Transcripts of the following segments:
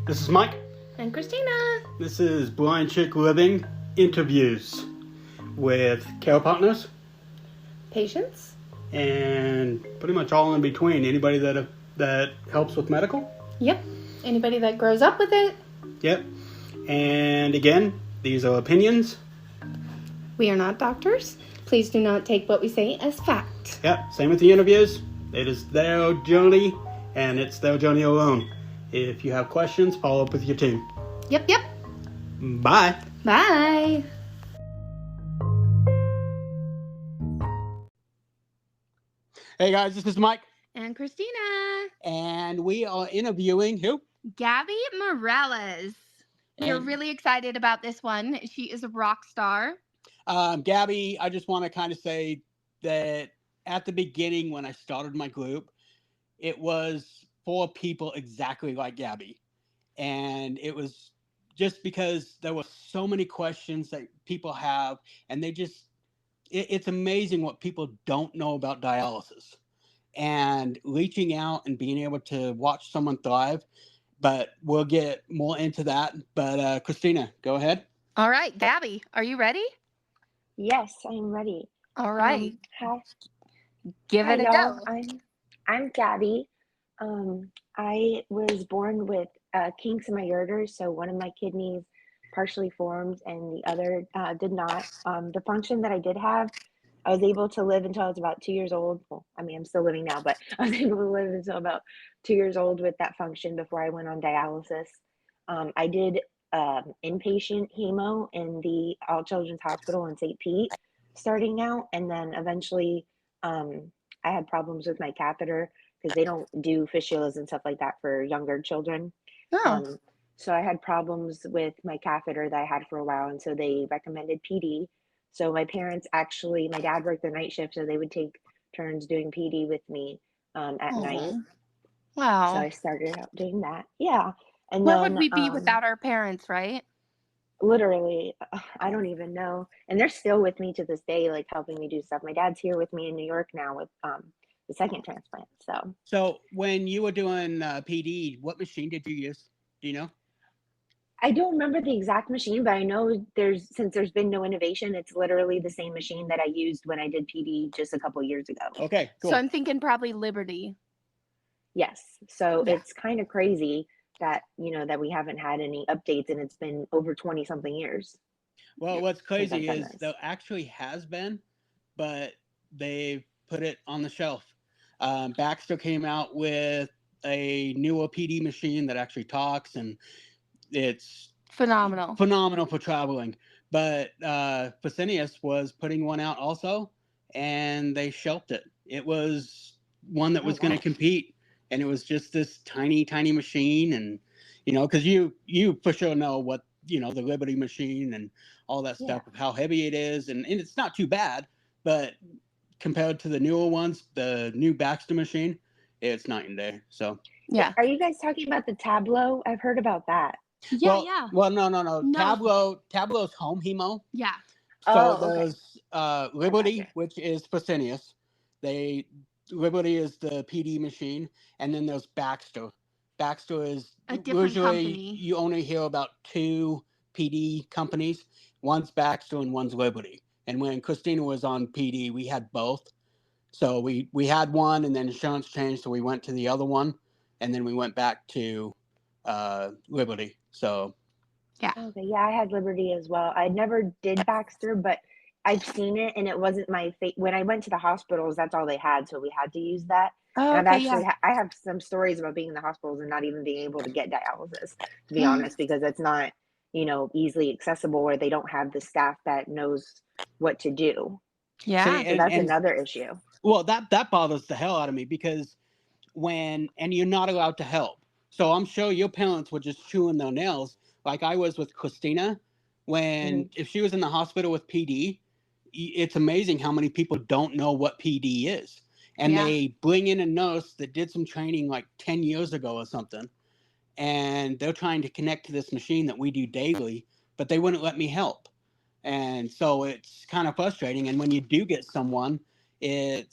This is Mike. And Christina. This is Blind Chick Living interviews with care partners Patients. and pretty much all in between. Anybody that helps with medical. Yep. Anybody that grows up with it. Yep. And again, these are opinions. We are not doctors. Please do not take what we say as fact. Yep. Same with the interviews. It is their journey, and it's their journey alone. If you have questions, follow up with your team. Yep. Bye. Bye. Hey guys, this is Mike. And Christina. And we are interviewing who? Gabi Morales. We are really excited about this one. She is a rock star. Gabi, I just want to kind of say that at the beginning when I started my group, it was for people exactly like Gabi. And it was just because there were so many questions that people have, and it's amazing what people don't know about dialysis. And reaching out and being able to watch someone thrive, but we'll get more into that. But Christina, go ahead. All right, Gabi, are you ready? Yes, I'm ready. All right. Hi, Give it a y'all. go. I'm Gabi. I was born with kinks in my ureters, so one of my kidneys partially formed and the other did not. The function that I did have, I was able to live until I was about 2 years old. Well, I mean, I'm still living now, but I was able to live until about 2 years old with that function before I went on dialysis. I did inpatient hemo in the All Children's Hospital in St. Pete starting out, and then eventually I had problems with my catheter because they don't do fistulas and stuff like that for younger children. Oh. So I had problems with my catheter that I had for a while, and so they recommended PD. So my parents actually, my dad worked the night shift, so they would take turns doing PD with me at night. Wow. So I started out doing that. Yeah. And Where then, would we be without our parents, right? Literally, I don't even know. And they're still with me to this day, like helping me do stuff. My dad's here with me in New York now with the second transplant. So when you were doing PD, what machine did you use? Do you know? I don't remember the exact machine, but I know since there's been no innovation, it's literally the same machine that I used when I did PD just a couple years ago. Okay, cool. So I'm thinking probably Liberty. Yes. So Yeah. It's kind of crazy that, that we haven't had any updates, and it's been over 20 something years. Well, what's crazy is there actually has been, but they put it on the shelf. Baxter came out with a newer PD machine that actually talks, and it's phenomenal for traveling. But Fresenius was putting one out also, and they shelved it. It was one that was going to compete, and it was just this tiny machine. And because you for sure know what the Liberty machine and all that stuff, of how heavy it is, and it's not too bad, but compared to the newer ones, the new Baxter machine, it's night and day. So yeah. Are you guys talking about the Tableau? I've heard about that. Yeah. Well, no. Tableau's home hemo. Yeah. So there's Liberty, which is Fresenius. Liberty is the PD machine, and then there's Baxter. Baxter is a different usually company. You only hear about two PD companies. One's Baxter and one's Liberty. And when Christina was on PD, we had both. So we had one, and then insurance changed, so we went to the other one, and then we went back to Liberty. So yeah. Okay, yeah, I had Liberty as well. I never did Baxter, but I've seen it, and it wasn't my when I went to the hospitals, that's all they had, so we had to use that. Oh, and okay, I've actually I have some stories about being in the hospitals and not even being able to get dialysis, to be honest, because it's not easily accessible, or they don't have the staff that knows what to do. Yeah. So that's another issue. Well, that bothers the hell out of me, because and you're not allowed to help. So I'm sure your parents were just chewing their nails like I was with Christina. If she was in the hospital with PD, it's amazing how many people don't know what PD is. And they bring in a nurse that did some training like 10 years ago or something, and they're trying to connect to this machine that we do daily, but they wouldn't let me help. And so it's kind of frustrating. And when you do get someone, you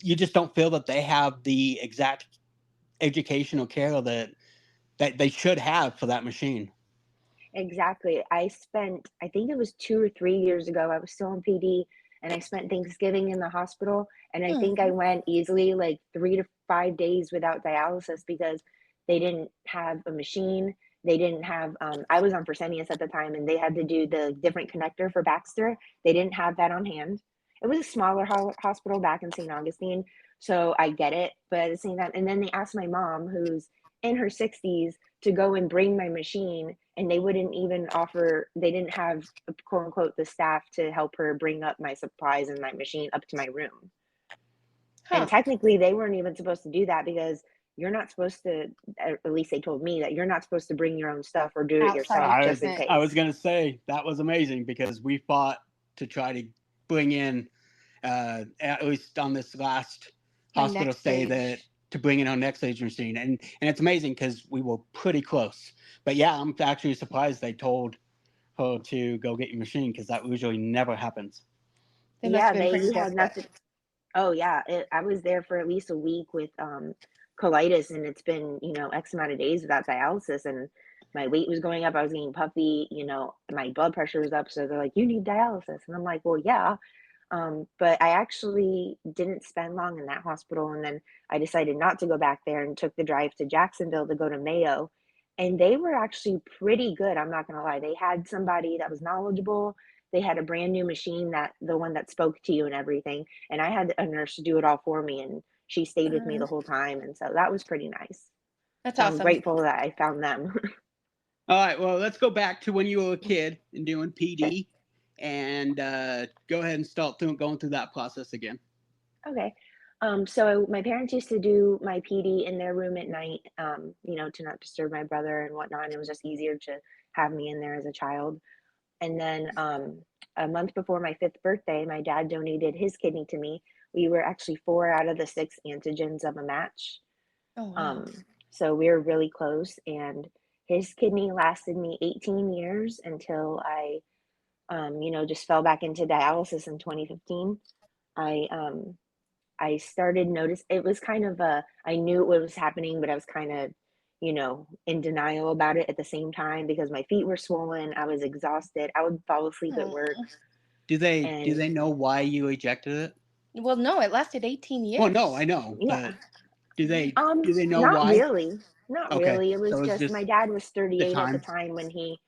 just don't feel that they have the exact educational care that they should have for that machine. Exactly. I think it was 2 or 3 years ago, I was still in PD, and I spent Thanksgiving in the hospital, and I think I Mhm. went easily like 3 to 5 days without dialysis because they didn't have a machine. They didn't have, I was on Fresenius at the time, and they had to do the different connector for Baxter. They didn't have that on hand. It was a smaller hospital back in St. Augustine, so I get it. But at the same time, and then they asked my mom, who's in her 60s, to go and bring my machine, and they wouldn't even offer, they didn't have, quote unquote, the staff to help her bring up my supplies and my machine up to my room. And Huh. technically they weren't even supposed to do that because you're not supposed to, at least they told me, that you're not supposed to bring your own stuff or do it Outside yourself just in equipment. I was case. gonna say that was amazing because we fought to try to bring in, at least on this last My hospital next stay, stage. that to bring in our next age machine, and it's amazing because we were pretty close. But yeah, I'm actually surprised they told her to go get your machine because that usually never happens. They must Yeah, have been they pretty had desperate. nothing. Oh yeah, I was there for at least a week with colitis, and it's been, X amount of days without dialysis, and my weight was going up. I was getting puffy, my blood pressure was up. So they're like, "You need dialysis," and I'm like, "Well, yeah." But I actually didn't spend long in that hospital, and then I decided not to go back there and took the drive to Jacksonville to go to Mayo, and they were actually pretty good. I'm not gonna lie. They had somebody that was knowledgeable. They had a brand new machine, that the one that spoke to you and everything, and I had a nurse do it all for me, and she stayed with me Uh, the whole time, and so that was pretty nice. that's So I'm awesome. grateful that I found them. All right, well, let's go back to when you were a kid and doing Sure. PD, and go ahead and start going through that process again. Okay. So my parents used to do my PD in their room at night, to not disturb my brother and whatnot. And it was just easier to have me in there as a child. And then a month before my 5th birthday, my dad donated his kidney to me. We were actually 4 out of the 6 antigens of a match. Oh wow. Um, so we were really close. And his kidney lasted me 18 years until I, just fell back into dialysis in 2015. I I started notice it was kind of I knew what was happening, but I was kind of, in denial about it at the same time because my feet were swollen. I was exhausted. I would fall asleep at work. Oh. Do And they know why you ejected it? Well, no, it lasted 18 Well, no, I years. know, but yeah, do they know not why? really. Not Okay, really. It was so it's just just my dad was the 38 at the time. time when he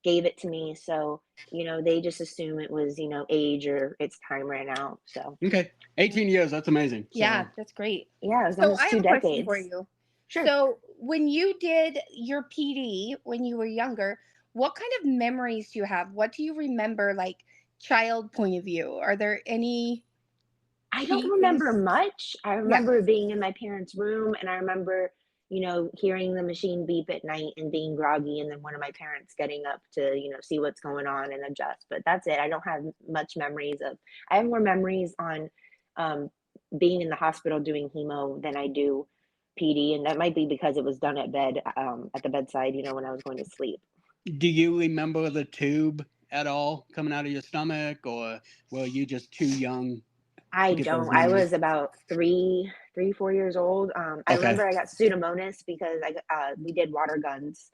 gave it to me. So, they just assume it was, age or its time ran out. So, Okay, 18 years. That's amazing. Yeah, So that's great. yeah, it was So I almost have two a question for decades. you. Sure. So when you did your PD when you were younger, what kind of memories do you have? What do you remember, like child point of view? Are there any I don't key remember things? much. I Yeah. remember being in my parents' room, and I remember, hearing the machine beep at night and being groggy, and then one of my parents getting up to, see what's going on and adjust. But that's it. I don't have much memories of. I have more memories on um, being in the hospital doing hemo than I do PD, and that might be because it was done at the bedside, when I was going to sleep. do you remember the tube at all coming out of your stomach, or were you just too young to I get those don't. I was memories? about 4 years old. I Okay. remember I got Pseudomonas because we did water guns,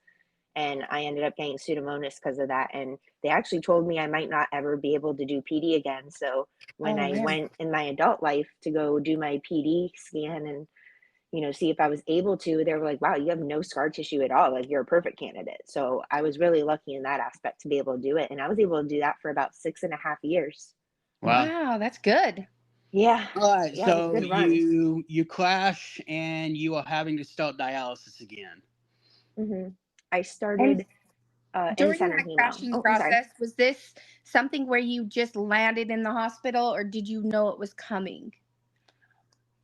and I ended up getting Pseudomonas because of that. And they actually told me I might not ever be able to do PD again. So when Oh I man. went in my adult life to go do my PD scan and see if I was able to, they were like, "Wow, you have no scar tissue at all. Like you're a perfect candidate." So I was really lucky in that aspect to be able to do it, and I was able to do that for about 6.5 years. Wow. Wow, that's good. Yeah, All right. yeah, it was a So good run. you crash and you are having to start dialysis again. hmm I And started in during center that hemo. crashing Oh, I'm sorry. process, was this something where you just landed in the hospital or did you know it was coming?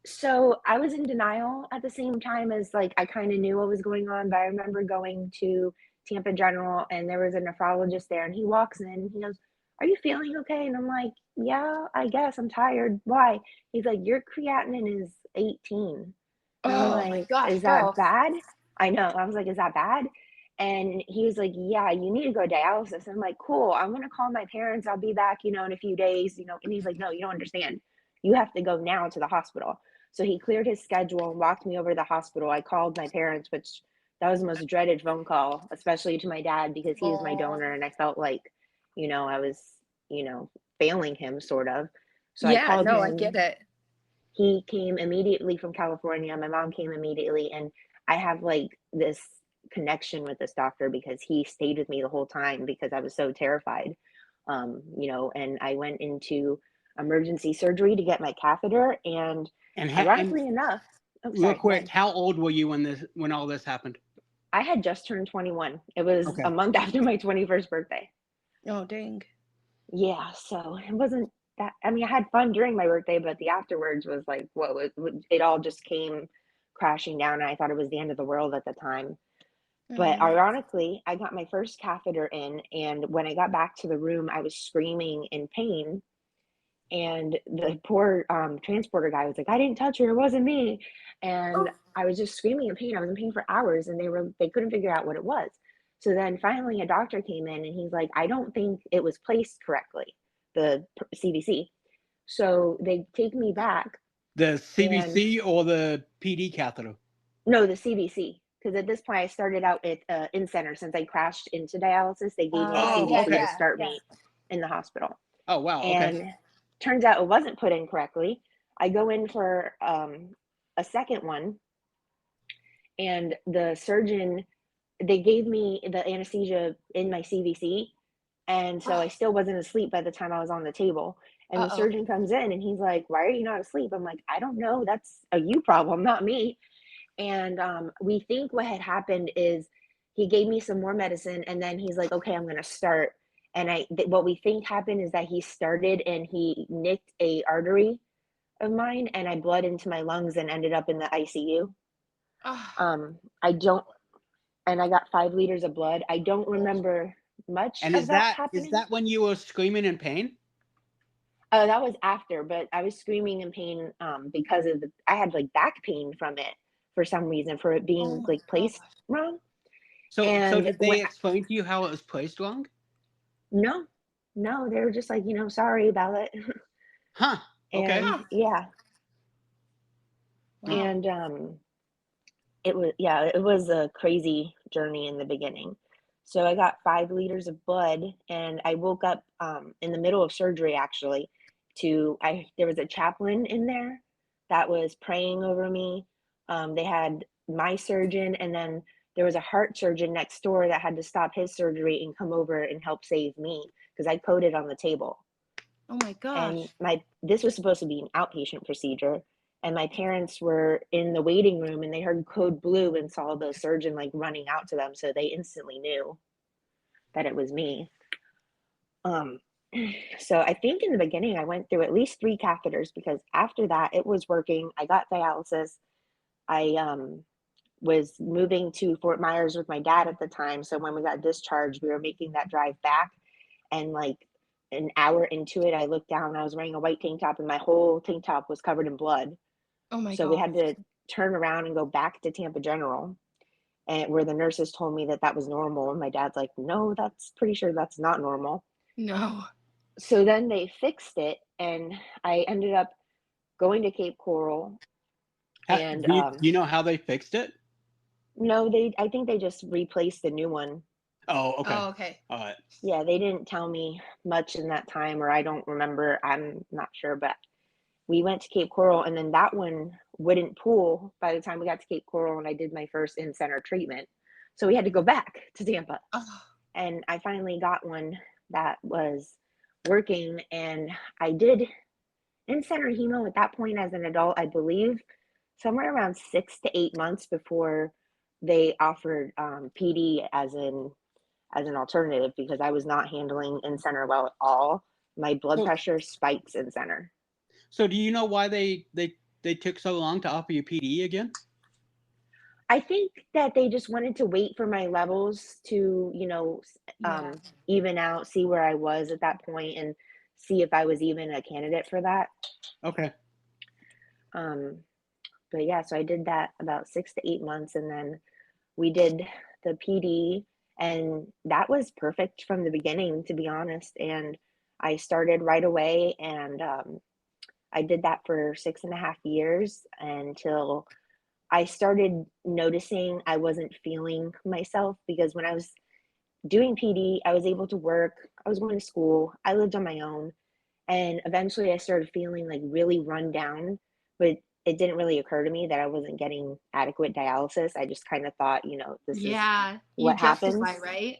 So I was in denial at the same time as like I kind of knew what was going on, but I remember going to Tampa General and there was a nephrologist there and he walks in and he goes, "Are you feeling okay?" And I'm like, "Yeah, I guess I'm tired." "Why?" He's like, "Your creatinine is 18." And I'm Oh my like, gosh, "Is that girl. bad?" I know. I was like, "Is that bad?" And he was like, "Yeah, you need to go dialysis." I'm like, "Cool. I'm gonna call my parents. I'll be back, in a few days." And he's like, "No, you don't understand. You have to go now to the hospital." So he cleared his schedule and walked me over to the hospital. I called my parents, which that was the most dreaded phone call, especially to my dad, because he was my donor and I felt like, I was, failing him sort of. So I Yeah, called no, I him. get it. He came immediately from California. My mom came immediately. And I have like this connection with this doctor because he stayed with me the whole time because I was so terrified. And I went into emergency surgery to get my catheter. And And, ironically enough, real quick, how old were you when all this happened? I had just turned 21. It was Okay. a month after my 21st birthday. Oh, dang. Yeah, so it wasn't that. I mean, I had fun during my birthday, but the afterwards was like, it all just came crashing down. And I thought it was the end of the world at the time. But ironically, I got my first catheter in, and when I got back to the room, I was screaming in pain. And the poor transporter guy was like, "I didn't touch her. It wasn't me." And I was just screaming in pain. I was in pain for hours, and they couldn't figure out what it was. So then finally a doctor came in, and he's like, "I don't think it was placed correctly, the CVC." So they take me back. The CVC or the PD catheter? No, the CVC. Because at this point I started out at in center. Since I crashed into dialysis, they gave me the CVC to start me in the hospital. Oh, wow. Okay. And turns out it wasn't put in correctly. I go in for a second one, and the surgeon, they gave me the anesthesia in my CVC, and so I still wasn't asleep by the time I was on the table. And the surgeon comes in and he's like, "Why are you not asleep?" I'm like, "I don't know. That's a you problem, not me." And we think what had happened is he gave me some more medicine, and then he's like, "Okay, I'm going to start." And what we think happened is that he started and he nicked a artery of mine, and I bled into my lungs and ended up in the ICU. I don't, and I got 5 liters of blood. I don't remember much And of that happening. Is that when you were screaming in pain? That was after, but I was screaming in pain because I had like back pain from it for some reason, for it being like placed wrong. So And did they explain to you how it was placed wrong? No, they were just like, sorry about it. Huh. Okay. And yeah. Wow. And it was a crazy journey in the beginning. So I got 5 liters of blood, and I woke up in the middle of surgery actually. There was a chaplain in there that was praying over me. They had my surgeon, and then there was a heart surgeon next door that had to stop his surgery and come over and help save me because I coded on the table. Oh my gosh. And this was supposed to be an outpatient procedure, and my parents were in the waiting room and they heard code blue and saw the surgeon like running out to them, so they instantly knew that it was me. So I think in the beginning I went through at least 3 catheters, because after that it was working. I got dialysis. I was moving to Fort Myers with my dad at the time, so when we got discharged we were making that drive back, and like an hour into it I looked down, I was wearing a white tank top and my whole tank top was covered in blood. Oh my So God. we had to turn around and go back to Tampa General, and where the nurses told me that was normal, and my dad's like, "No, that's pretty sure that's not normal." No. So then they fixed it, and I ended up going to Cape Coral. And do you know how they fixed it? No, I think they just replaced the new one. Oh, okay. Oh, okay. All right. Yeah, they didn't tell me much in that time, or I don't remember. I'm not sure, but we went to Cape Coral, and then that one wouldn't pool by the time we got to Cape Coral, and I did my first in-center treatment. So we had to go back to Tampa. And I finally got one that was working, and I did in-center hemo at that point as an adult, I believe, somewhere around 6 to 8 months before they offered PD as an alternative, because I was not handling in-center well at all. My blood pressure spikes in-center. So do you know why they took so long to offer you PD again? I think that they just wanted to wait for my levels to, even out, see where I was at that point, and see if I was even a candidate for that. Okay. But yeah, so I did that about 6 to 8 months, and then we did the PD, and that was perfect from the beginning, to be honest. And I started right away, and I did that for 6.5 years until I started noticing I wasn't feeling myself, because when I was doing PD, I was able to work, I was going to school, I lived on my own. And eventually I started feeling like really run down, but it didn't really occur to me that I wasn't getting adequate dialysis. I just kind of thought, this is Yeah, you what justify, happens. right?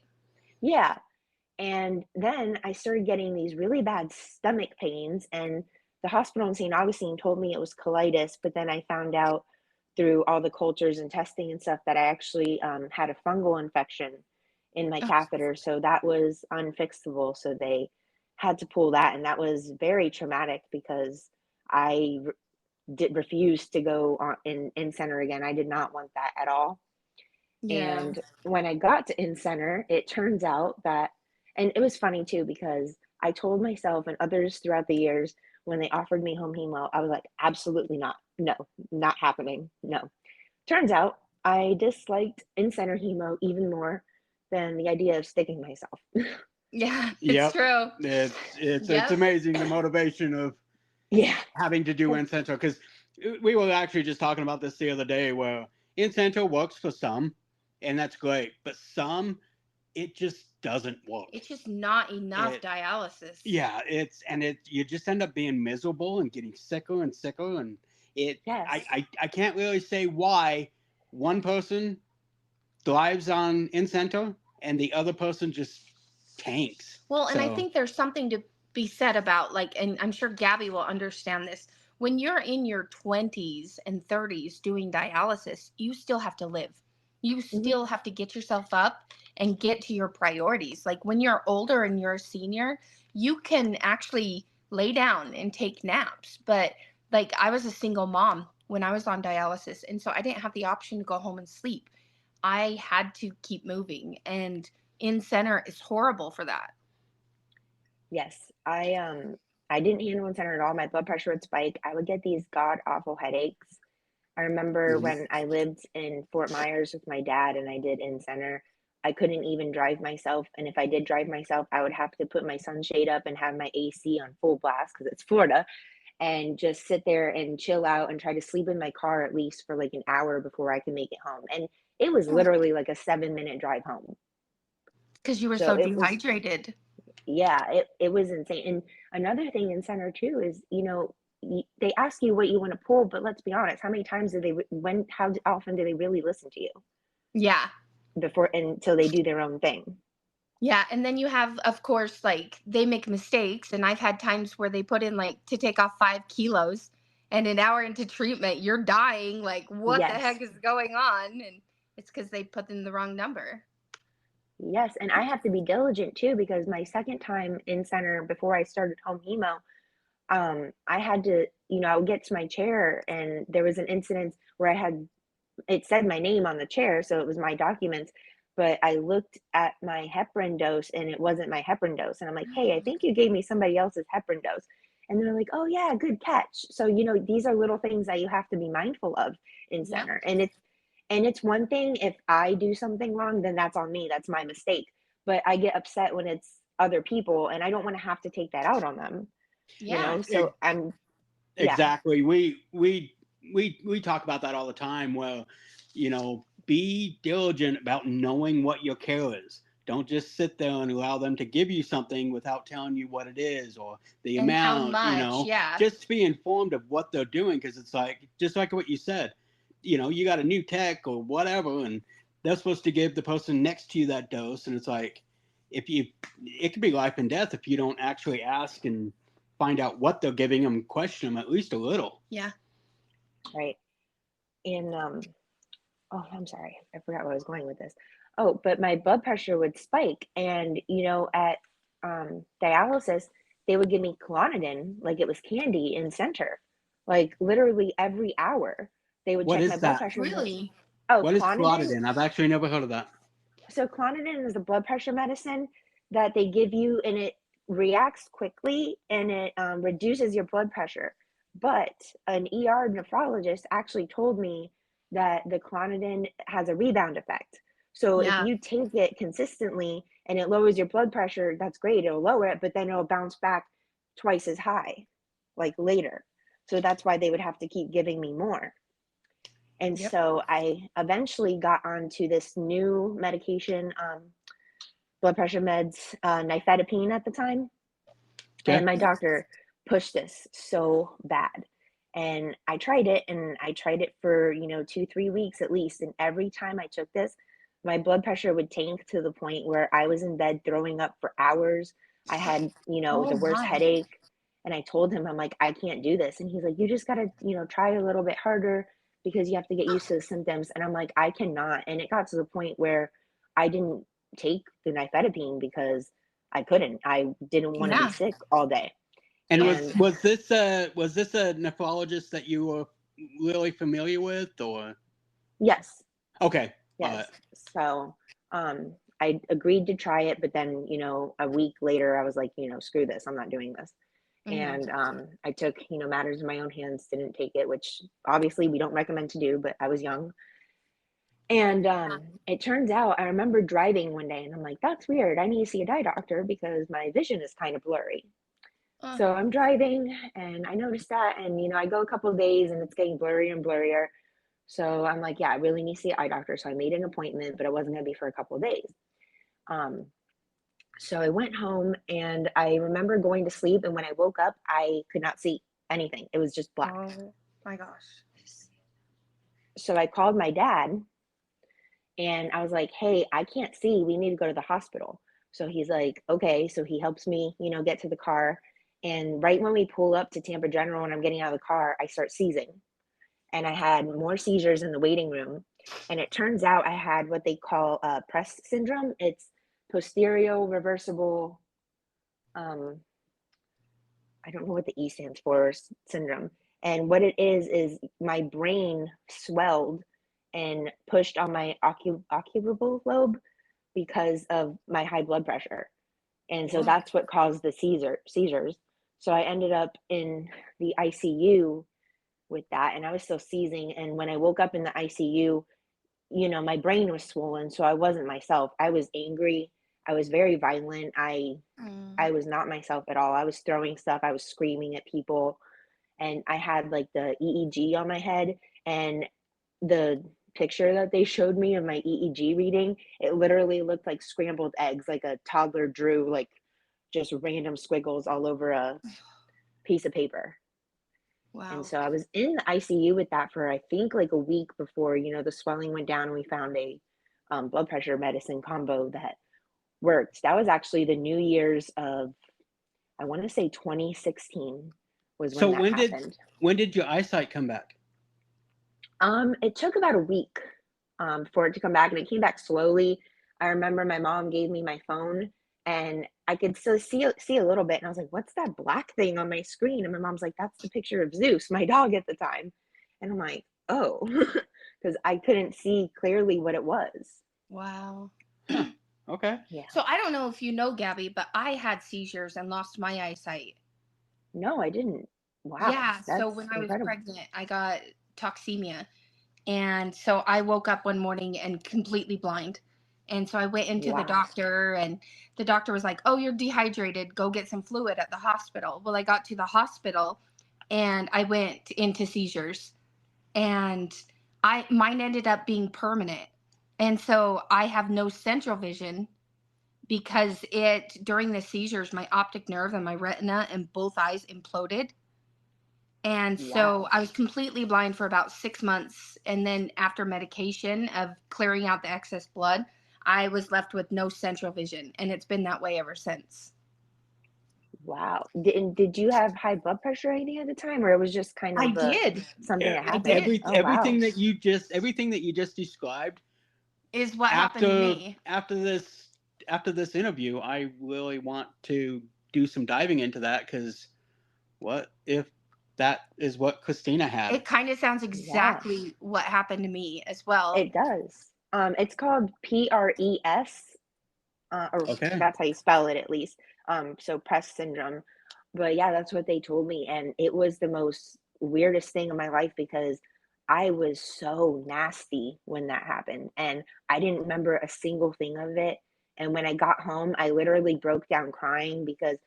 Yeah. And then I started getting these really bad stomach pains, and the hospital in St. Augustine told me it was colitis, but then I found out through all the cultures and testing and stuff that I actually had a fungal infection in my Oh, catheter. So that was unfixable. So they had to pull that, and that was very traumatic because I did refuse to go on in center again. I did not want that at all. yeah. And when I got to in center, it turns out that, and it was funny too, because I told myself and others throughout the years, when they offered me home hemo, I was like, absolutely not. No, not happening. No. Turns out I disliked in center hemo even more than the idea of sticking myself. Yeah, it's Yep. true. It's Yep. amazing the motivation of Yeah. having to do Incentro, because we were actually just talking about this the other day, where Incentro works for some, and that's great, but some it just doesn't work. It's just not enough It dialysis. Yeah, it you just end up being miserable and getting sicker and sicker, and Yes. I can't really say why one person thrives on Incentro and the other person just tanks. Well, and I So think there's something to be said about, like, and I'm sure Gabby will understand this. When you're in your 20s and 30s doing dialysis, you still have to live. You Mhm. still have to get yourself up and get to your priorities. Like when you're older and you're a senior, you can actually lay down and take naps. But like I was a single mom when I was on dialysis, and so I didn't have the option to go home and sleep. I had to keep moving, and in center is horrible for that. Yes. I didn't handle in center at all. My blood pressure would spike. I would get these god awful headaches. I remember mhm. when I lived in Fort Myers with my dad and I did in center, I couldn't even drive myself. And if I did drive myself, I would have to put my sunshade up and have my AC on full blast because it's Florida, and just sit there and chill out and try to sleep in my car at least for like an hour before I can make it home. And it was literally like a 7-minute drive home. Because you were So so it was, dehydrated. yeah, it was insane. And another thing in center too is, they ask you what you want to pull, but let's be honest, how many times do they, when, how often do they really listen to you Yeah. before, until they do their own thing? Yeah. And then you have, of course, like they make mistakes. And I've had times where they put in like to take off 5 kilos, and an hour into treatment, you're dying. Like, what the Yes. heck is going on? And it's because they put in the wrong number. Yes. And I have to be diligent too, because my second time in center before I started home hemo, I had to, I would get to my chair and there was an incident where it said my name on the chair, so it was my documents, but I looked at my heparin dose and it wasn't my heparin dose. And I'm like, hey, I think you gave me somebody else's heparin dose. And they're like, oh yeah, good catch. So, these are little things that you have to be mindful of in Yep. center. And it's one thing if I do something wrong, then that's on me. That's my mistake. But I get upset when it's other people and I don't want to have to take that out on them, Yeah. So yeah. Exactly. We talk about that all the time. Well, be diligent about knowing what your care is. Don't just sit there and allow them to give you something without telling you what it is or the And how amount. much? Yeah. Just be informed of what they're doing, because it's like just like what you said. You got a new tech or whatever, and they're supposed to give the person next to you that dose, and it's like it could be life and death if you don't actually ask and find out what they're giving them, question them at least a little. Yeah. Right. And oh, I'm sorry, I forgot where I was going with this. Oh, but my blood pressure would spike, and at dialysis, they would give me Clonidine like it was candy in center, like literally every hour. They would What check my is blood that? pressure. Really? Oh, What is Clonidine. Clotidine? I've actually never heard of that. So Clonidine is a blood pressure medicine that they give you, and it reacts quickly and it reduces your blood pressure. But an ER nephrologist actually told me that the Clonidine has a rebound effect. So if Yeah. you take it consistently and it lowers your blood pressure, that's great. It'll lower it, but then it'll bounce back twice as high, like later. So that's why they would have to keep giving me more. And Yep. so I eventually got onto this new medication, blood pressure meds, nifedipine at the time. And Okay. my doctor pushed this so bad. And I tried it, and I tried it for, 2, 3 weeks at least. And every time I took this, my blood pressure would tank to the point where I was in bed throwing up for hours. I had, Oh the worst my. headache. And I told him, I'm like, I can't do this. And he's like, you just got to, try a little bit harder because you have to get used to the symptoms. And I'm like, I cannot. And it got to the point where I didn't take the nifedipine because I couldn't. I didn't want to be Yeah. sick all day. And And was this a nephrologist that you were really familiar with, or? yes, Okay. yes. So I agreed to try it, but then, a week later, I was like, screw this. I'm not doing this. Mhm. And I took, matters in my own hands, didn't take it, which obviously we don't recommend to do, but I was young. And it turns out I remember driving one day and I'm like, that's weird. I need to see a eye doctor because my vision is kind of blurry. Uh, So I'm driving and I noticed that, and I go a couple of days and it's getting blurrier and blurrier. So I'm like, yeah, I really need to see an eye doctor. So I made an appointment, but it wasn't gonna be for a couple of days. Um, so I went home and I remember going to sleep, and when I woke up, I could not see anything. It was just black. oh my gosh. So I called my dad and I was like, hey, I can't see. We need to go to the hospital. So he's like, okay. So he helps me, get to the car. And right when we pull up to Tampa General and I'm getting out of the car, I start seizing. And I had more seizures in the waiting room. And it turns out I had what they call PRES syndrome. It's posterior reversible, I don't know what the E stands for, syndrome. And what it is my brain swelled and pushed on my occipital lobe because of my high blood pressure. And so What? that's what caused the seizures. So I ended up in the ICU with that, and I was still seizing. And when I woke up in the ICU, my brain was swollen, so I wasn't myself. I was angry. I was very violent. I was not myself at all. I was throwing stuff. I was screaming at people, and I had like the EEG on my head, and the picture that they showed me of my EEG reading, it literally looked like scrambled eggs, like a toddler drew like just random squiggles all over a piece of paper. And Wow. so I was in the ICU with that for I think like a week before, the swelling went down and we found a blood pressure medicine combo that worked. That was actually the New Year's of, I want to say 2016 was when So that happened. when did your eyesight come back? It took about a week for it to come back, and it came back slowly. I remember my mom gave me my phone, and I could still see a little bit, and I was like, "What's that black thing on my screen?" And my mom's like, "That's the picture of Zeus, my dog at the time." And I'm like, "Oh," because I couldn't see clearly what it was. Wow. Okay. Yeah. So I don't know if you know, Gabby, but I had seizures and lost my eyesight. No, I didn't. Wow, Yeah. So that's when I was incredible. pregnant, I got toxemia. And so I woke up one morning and completely blind. And so I went into the Wow. doctor, and the doctor was like, "Oh, you're dehydrated. Go get some fluid at the hospital." Well, I got to the hospital and I went into seizures, and mine ended up being permanent. And so I have no central vision because during the seizures, my optic nerve and my retina and both eyes imploded. And so Wow. I was completely blind for about 6 months. And then after medication of clearing out the excess blood, I was left with no central vision. And it's been that way ever since. Wow. Did you have high blood pressure or anything at the time, or it was just kind I of did. something that I happened? did. Oh, wow. Everything that you just described Is what happened to me. after this interview, I really want to do some diving into that, because what if that is what Christina had? It kind of sounds Yeah, exactly what happened to me as well. it does. It's called PRES, or Okay. that's how you spell it at least. So PRES syndrome. But yeah, that's what they told me. And it was the most weirdest thing in my life because I was so nasty when that happened. And I didn't remember a single thing of it. And when I got home, I literally broke down crying because,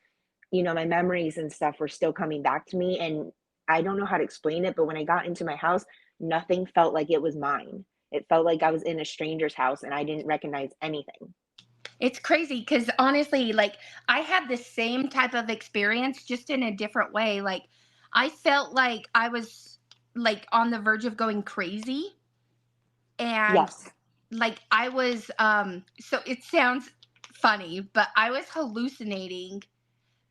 my memories and stuff were still coming back to me. And I don't know how to explain it, but when I got into my house, nothing felt like it was mine. It felt like I was in a stranger's house and I didn't recognize anything. It's crazy because honestly, like I had the same type of experience, just in a different way. Like I felt like I was like on the verge of going crazy, and Yes. like I was so it sounds funny, but I was hallucinating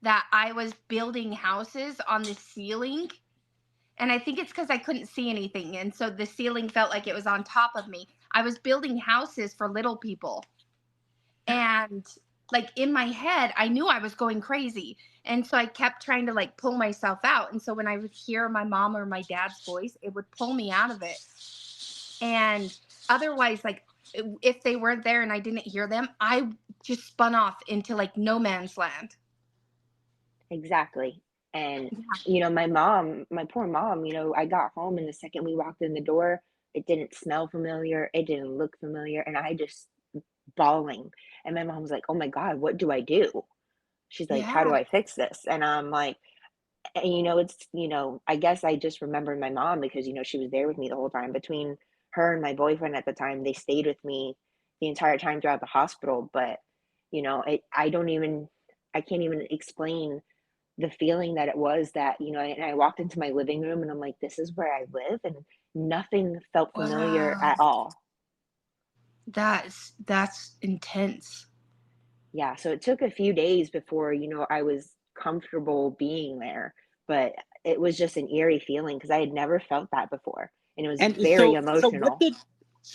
that I was building houses on the ceiling. And I think it's because I couldn't see anything. And so the ceiling felt like it was on top of me. I was building houses for little people. And like in my head, I knew I was going crazy. And so I kept trying to like pull myself out. And so when I would hear my mom or my dad's voice, it would pull me out of it. And otherwise, like if they weren't there and I didn't hear them, I just spun off into like no man's land. Exactly. And, Yeah. my poor mom, I got home and the second we walked in the door, it didn't smell familiar. It didn't look familiar. And I just bawling. And my mom was like, "Oh my God, what do I do?" She's like, "How do Yeah. I fix this?" And I'm like, and I guess I just remembered my mom because, she was there with me the whole time. Between her and my boyfriend at the time, they stayed with me the entire time throughout the hospital. But, I can't even explain the feeling that it was that, and I walked into my living room and I'm like, this is where I live. And nothing felt familiar Wow. at all. That's intense. Yeah. So it took a few days before, I was comfortable being there. But it was just an eerie feeling because I had never felt that before. And it was And very so emotional.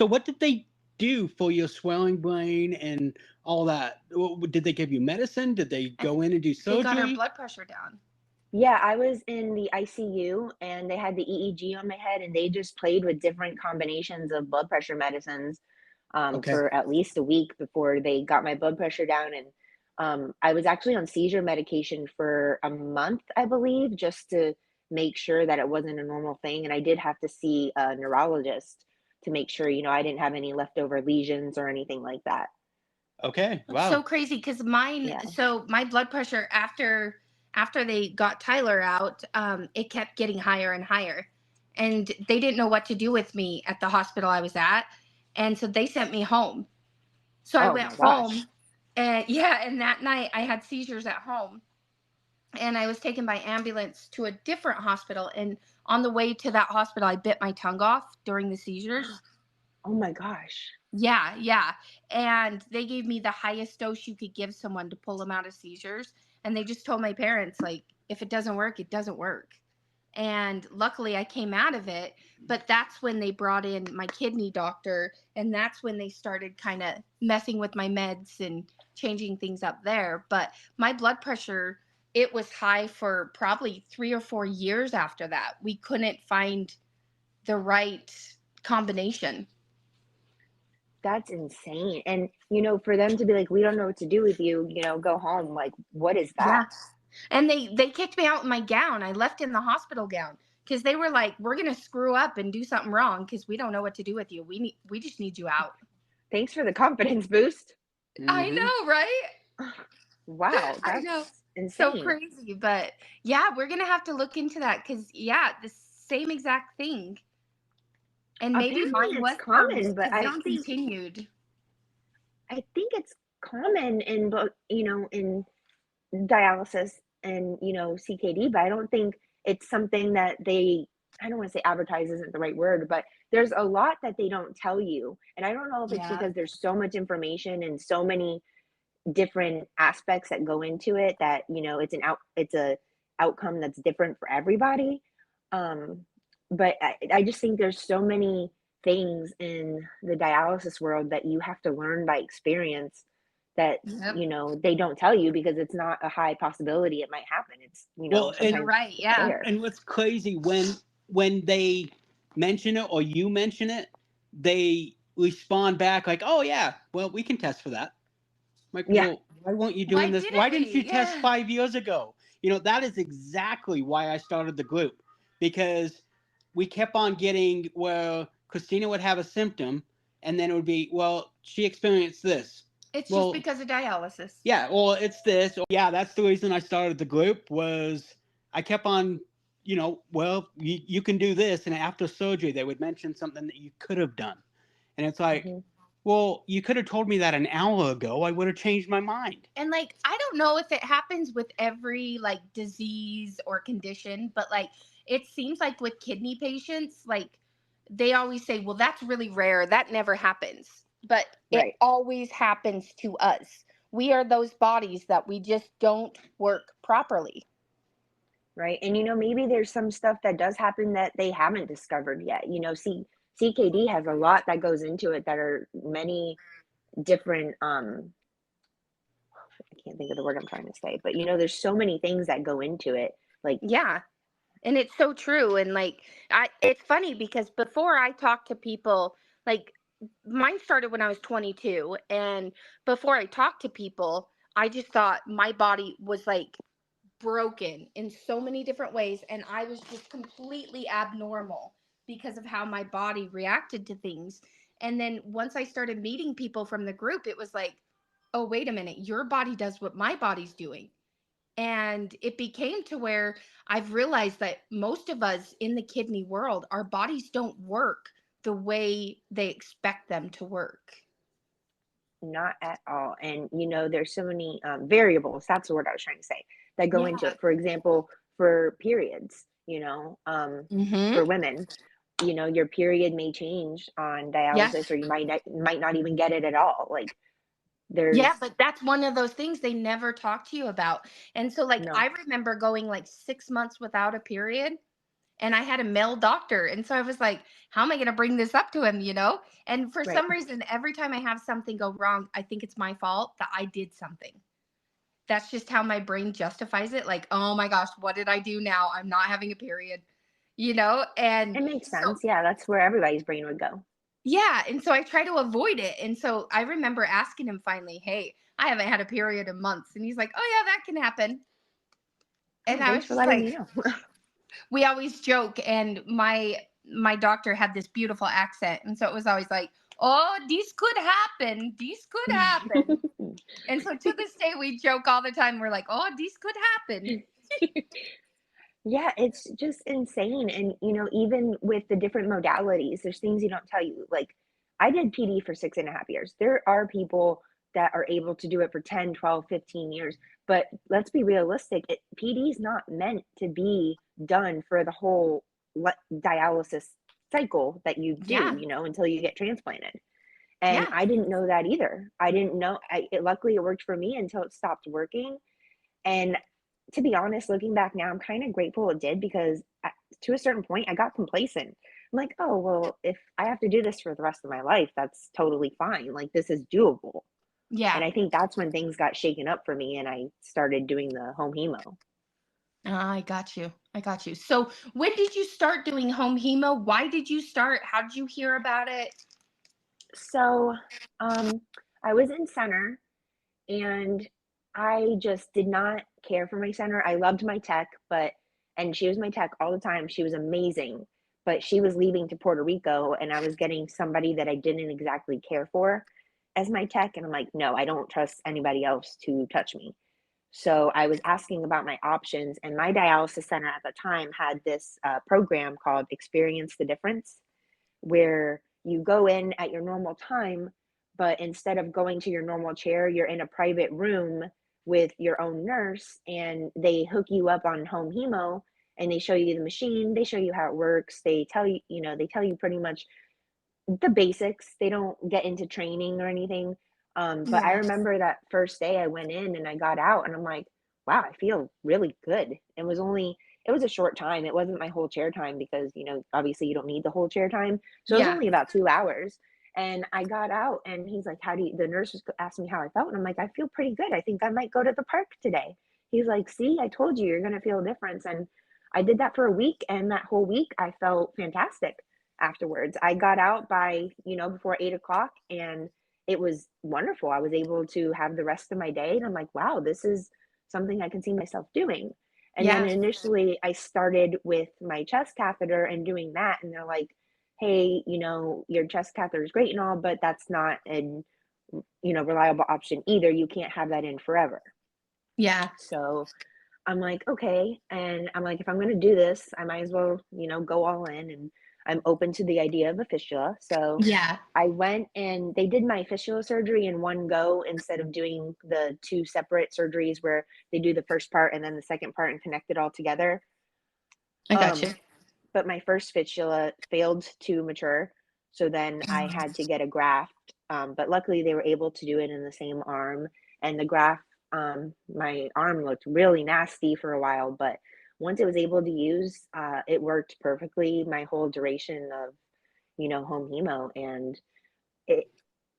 what did they do for your swelling brain and all that? Did they give you medicine? Did they I go in and do They got her surgery? blood pressure down. Yeah, I was in the ICU and they had the EEG on my head and they just played with different combinations of blood pressure medicines Okay. for at least a week before they got my blood pressure down. And I was actually on seizure medication for a month, I believe, just to make sure that it wasn't a normal thing. And I did have to see a neurologist to make sure, I didn't have any leftover lesions or anything like that. Okay. It's so Wow. crazy because Yeah. my blood pressure after they got Tyler out, it kept getting higher and higher. And they didn't know what to do with me at the hospital I was at. And so they sent me home. So I Oh went my gosh. home, and yeah, and that night I had seizures at home. And I was taken by ambulance to a different hospital. And on the way to that hospital, I bit my tongue off during the seizures. Oh my gosh. Yeah, yeah. And they gave me the highest dose you could give someone to pull them out of seizures. And they just told my parents, like, if it doesn't work, it doesn't work. And luckily I came out of it. But that's when they brought in my kidney doctor. And that's when they started kind of messing with my meds and changing things up there. But my blood pressure, it was high for probably 3 or 4 years after that. We couldn't find the right combination. That's insane. And, for them to be like, we don't know what to do with you, go home. Like, what is that? Yeah. And they kicked me out in my gown. I left in the hospital gown because they were like, "We're gonna screw up and do something wrong because we don't know what to do with you. We just need you out." Thanks for the confidence boost. I Hmm. know, right? Wow, I know. that's So insane. crazy, but yeah, we're gonna have to look into that because yeah, the same exact thing, and maybe Apparently mine it's was worse common, but because I it don't think continued. I think it's common in both, in dialysis and, CKD, but I don't think it's something that they I don't want to say advertise isn't the right word, but there's a lot that they don't tell you. And I don't know if it's Yeah. because there's so much information and so many different aspects that go into it that, it's a outcome that's different for everybody. Um, but I just think there's so many things in the dialysis world that you have to learn by experience that, Yep. they don't tell you because it's not a high possibility it might happen. It's, Well, You're sometimes right. it's Yeah. there. and what's crazy when they mention it or you mention it, they respond back like, "Oh yeah, well we can test for that." I'm like, Yeah. well, why weren't you Why doing this? didn't Why didn't you we? test Yeah. 5 years ago? That is exactly why I started the group because we kept on getting where Christina would have a symptom and then it would be, well, she experienced this. It's just Well, because of dialysis. yeah, well, it's this. Or, yeah, that's the reason I started the group was I kept on well, you can do this. And after surgery, they would mention something that you could have done. And it's like, Mm-hmm. well, you could have told me that an hour ago. I would have changed my mind. And like, I don't know if it happens with every like disease or condition, but like, it seems like with kidney patients, like they always say, well, that's really rare. That never happens. But it Right. always happens to us. We are those bodies that we just don't work properly. Right. And maybe there's some stuff that does happen that they haven't discovered yet. CKD has a lot that goes into it that are many different I can't think of the word I'm trying to say, but there's so many things that go into it. Like, Yeah. And it's so true. And like, it's funny because before I talk to people, like mine started when I was 22. And before I talked to people, I just thought my body was like broken in so many different ways. And I was just completely abnormal because of how my body reacted to things. And then once I started meeting people from the group, it was like, oh, wait a minute, your body does what my body's doing. And it became to where I've realized that most of us in the kidney world, our bodies don't work the way they expect them to work. not at all. And there's so many variables, that's the word I was trying to say, that go into Yeah. it. For example, for periods, Mm-hmm. for women, your period may change on Yes. dialysis, or you might not even get it at all. Like, there's Yeah, but that's one of those things they never talk to you about. And so, like, no. I remember going like 6 months without a period, and I had a male doctor. And so I was like, how am I going to bring this up to him, And for Right. some reason, every time I have something go wrong, I think it's my fault that I did something. That's just how my brain justifies it. Like, oh my gosh, what did I do now? I'm not having a period. And It makes so, sense. Yeah, that's where everybody's brain would go. yeah. And so I try to avoid it. And so I remember asking him finally, hey, I haven't had a period in months. And he's like, oh, yeah, that can happen. And Oh, I thanks was for just letting like, me know. we always joke. And my doctor had this beautiful accent. And so it was always like, oh, this could happen. This could happen. And so to this day, we joke all the time. We're like, oh, this could happen. Yeah, it's just insane. And, even with the different modalities, there's things you don't tell you. Like, I did PD for 6.5 years. There are people that are able to do it for 10, 12, 15 years. But let's be realistic. PD is not meant to be done for the whole dialysis cycle that you do, Yeah. until you get transplanted. And Yeah. I didn't know that either. I didn't know. Luckily, it worked for me until it stopped working. And to be honest, looking back now, I'm kind of grateful it did, because to a certain point, I got complacent. I'm like, oh, well, if I have to do this for the rest of my life, that's totally fine. Like, this is doable. Yeah. And I think that's when things got shaken up for me and I started doing the home hemo. I got you. I got you. So when did you start doing home hemo? Why did you start? How did you hear about it? So I was in center, and I just did not care for my center. I loved my tech, and she was my tech all the time. She was amazing, but she was leaving to Puerto Rico, and I was getting somebody that I didn't exactly care for as my tech. And I'm like, no, I don't trust anybody else to touch me. So I was asking about my options, and my dialysis center at the time had this program called Experience the Difference, where you go in at your normal time, but instead of going to your normal chair, you're in a private room with your own nurse, and they hook you up on home hemo, and they show you the machine, they show you how it works, they tell you, they tell you pretty much the basics. They don't get into training or anything. But I Yeah. remember that first day I went in and I got out, and I'm like, wow, I feel really good. It was a short time. It wasn't my whole chair time, because, obviously you don't need the whole chair time. So it was Yeah. only about 2 hours. And I got out, and he's like, the nurse was asking me how I felt. And I'm like, I feel pretty good. I think I might go to the park today. He's like, see, I told you, you're going to feel a difference. And I did that for a week. And that whole week I felt fantastic afterwards. I got out by, before 8 o'clock, and it was wonderful. I was able to have the rest of my day. And I'm like, wow, this is something I can see myself doing. And then Yeah. initially I started with my chest catheter and doing that. And they're like, hey, your chest catheter is great and all, but that's not an, reliable option either. You can't have that in forever. Yeah. So I'm like, okay. And I'm like, if I'm going to do this, I might as well, go all in. And I'm open to the idea of a fistula. So Yeah. I went and they did my fistula surgery in one go instead of doing the two separate surgeries where they do the first part and then the second part and connect it all together. I got Um, you. but my first fistula failed to mature. So then I had to get a graft. But luckily they were able to do it in the same arm. And the graft, my arm looked really nasty for a while, but once it was able to use, it worked perfectly my whole duration of, home hemo. And it,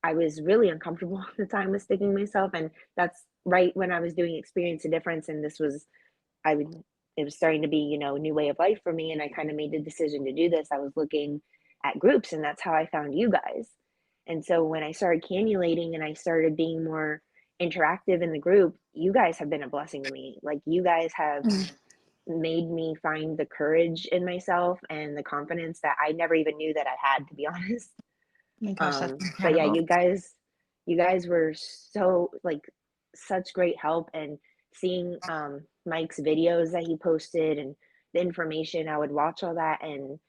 I was really uncomfortable at the time with sticking myself. And that's right when I was doing Experience a Difference. And this was, I would, it was starting to be, a new way of life for me. And I kind of made the decision to do this. I was looking at groups, and that's how I found you guys. And so when I started cannulating and I started being more interactive in the group, you guys have been a blessing to me. Like, you guys have Mm. made me find the courage in myself and the confidence that I never even knew that I had, to be honest. Oh my gosh, that's But yeah, incredible. you guys were so, like, such great help. And seeing Mike's videos that he posted and the information, I would watch all that and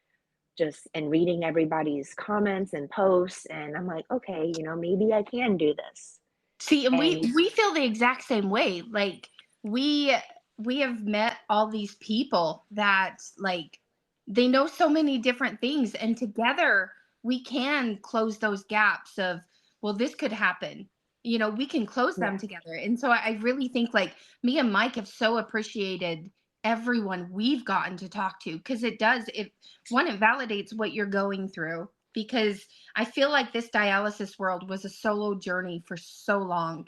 reading everybody's comments and posts, and I'm like, okay, maybe I can do this. See, and we And we feel the exact same way. Like we we have met all these people that like they know so many different things, and together we can close those gaps of, well, this could happen. We can close them yeah, together. And so I really think like me and Mike have so appreciated everyone we've gotten to talk to, because it validates what you're going through, because I feel like this dialysis world was a solo journey for so long.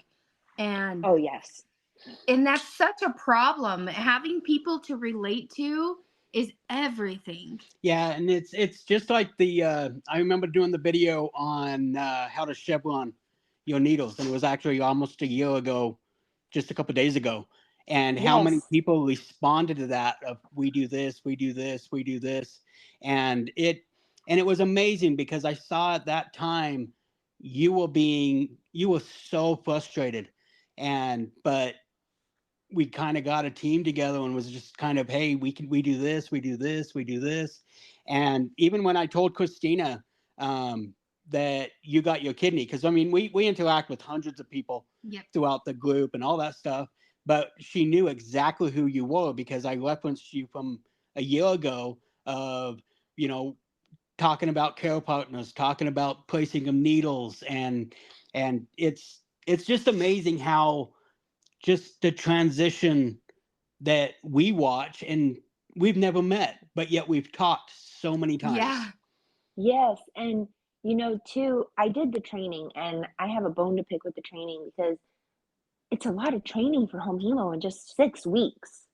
And oh yes, and that's such a problem. Having people to relate to is everything. Yeah, and it's just like the I remember doing the video on how to chevron your needles, and it was actually almost a year ago, just a couple of days ago, and how many yes, people responded to that of we do this, we do this, we do this, and it was amazing because I saw at that time you were so frustrated, and but we kind of got a team together and was just kind of, hey, we do this, we do this, we do this. And even when I told Christina that you got your kidney, because I mean we interact with hundreds of people Yep. throughout the group and all that stuff, but she knew exactly who you were because I referenced you from a year ago of, you know, talking about care partners, talking about placing of needles, and it's just amazing how just the transition that we watch, and we've never met, but yet we've talked so many times. Yeah. yes. And too, I did the training, and I have a bone to pick with the training because it's a lot of training for home hemo in just 6 weeks.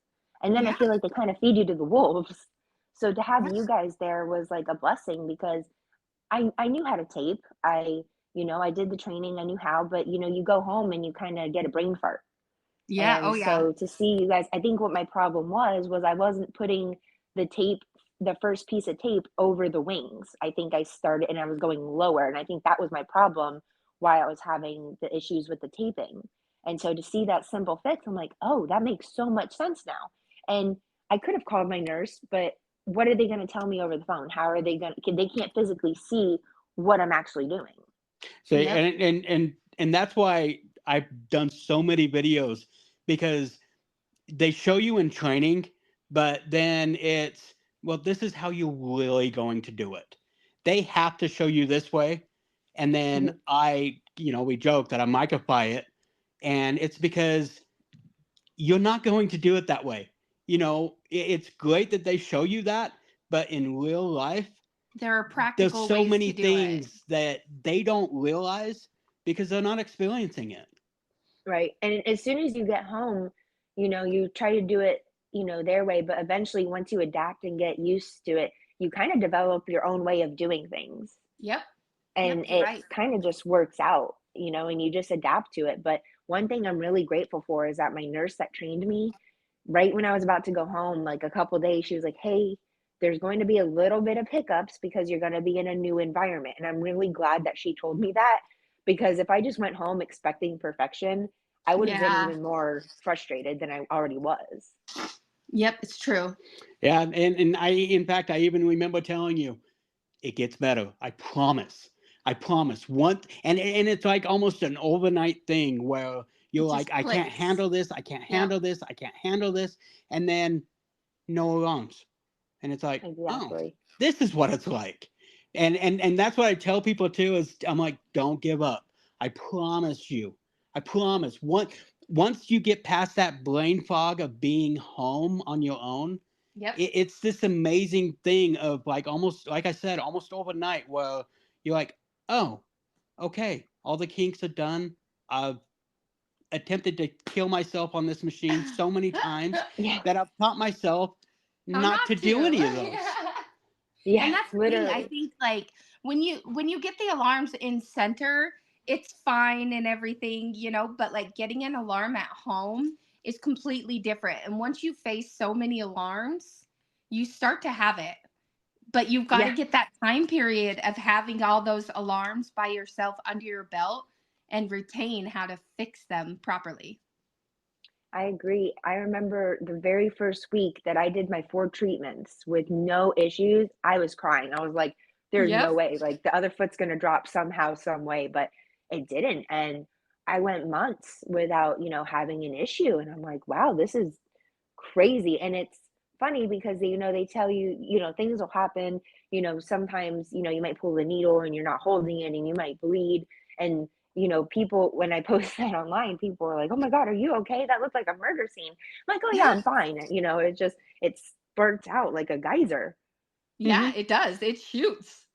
And then I Yeah. feel like they kind of feed you to the wolves. So to have you That's, guys there was like a blessing because I knew how to tape. I did the training, I knew how, but you go home and you kind of get a brain fart. yeah. Oh And yeah. so to see you guys, I think what my problem was I wasn't putting the tape, the first piece of tape over the wings. I think I started and I was going lower. And I think that was my problem, why I was having the issues with the taping. And so to see that simple fix, I'm like, oh, that makes so much sense now. And I could have called my nurse, but what are they going to tell me over the phone? How are they going to, they can't physically see what I'm actually doing. So Yep. and that's why I've done so many videos, because they show you in training, but then it's, well, this is how you're really going to do it. They have to show you this way, and then Mhm. we joke that I microfy it, and it's because you're not going to do it that way. It's great that they show you that, but in real life, There are there's practical so ways many to do it. things that they don't realize because they're not experiencing it. Right. And as soon as you get home, you try to do it, their way, but eventually once you adapt and get used to it, you kind of develop your own way of doing things. Yep. Yep. And You're it right. kind of just works out, and you just adapt to it. But one thing I'm really grateful for is that my nurse that trained me, right when I was about to go home, like a couple days, she was like, "Hey, there's going to be a little bit of hiccups because you're going to be in a new environment." And I'm really glad that she told me that, because if I just went home expecting perfection, I would have been Yeah. even more frustrated than I already was. Yep, it's true. Yeah, and I, in fact, I even remember telling you, it gets better. I promise. I promise. Once, and it's like almost an overnight thing where you're It like, just I can't clicks. handle this. I can't Yep. handle this. I can't handle this. And then no alarms. And it's like, oh, Exactly. this is what it's like. And that's what I tell people too, is I'm like, don't give up. I promise you. I promise. Once you get past that brain fog of being home on your own, Yep. it's this amazing thing of like, almost like I said, almost overnight, where you're like, oh, okay, all the kinks are done. I've attempted to kill myself on this machine so many times Yeah. that I've taught myself How not not to do any of to? those. And Yeah, that's the thing. I literally. think like when you get the alarms in center, it's fine and everything, you know, but like getting an alarm at home is completely different. And once you face so many alarms, you start to have it. But you've got to Yeah. get that time period of having all those alarms by yourself under your belt and retain how to fix them properly. I agree. I remember the very first week that I did my 4 treatments with no issues, I was crying. I was like, there's no Yep. way. Like the other foot's gonna drop somehow, some way, but it didn't. And I went months without, having an issue. And I'm like, wow, this is crazy. And it's funny because they tell you, things will happen. Sometimes, you might pull the needle and you're not holding it and you might bleed. And people, when I post that online, people are like, oh my God, are you okay? That looked like a murder scene. I'm like, oh yeah, I'm fine. It's burnt out like a geyser. Yeah, Hmm. it does. It shoots.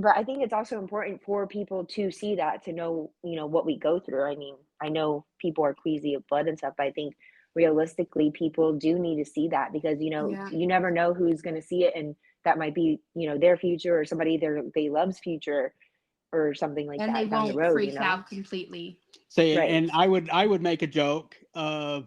But I think it's also important for people to see that, to know, what we go through. I mean, I know people are queasy of blood and stuff, but I think realistically, people do need to see that because, Yeah. you never know who's going to see it. And that might be, their future or somebody they love's future or something like And they that down the won't road. freak out completely. Say, Right. and I would make a joke of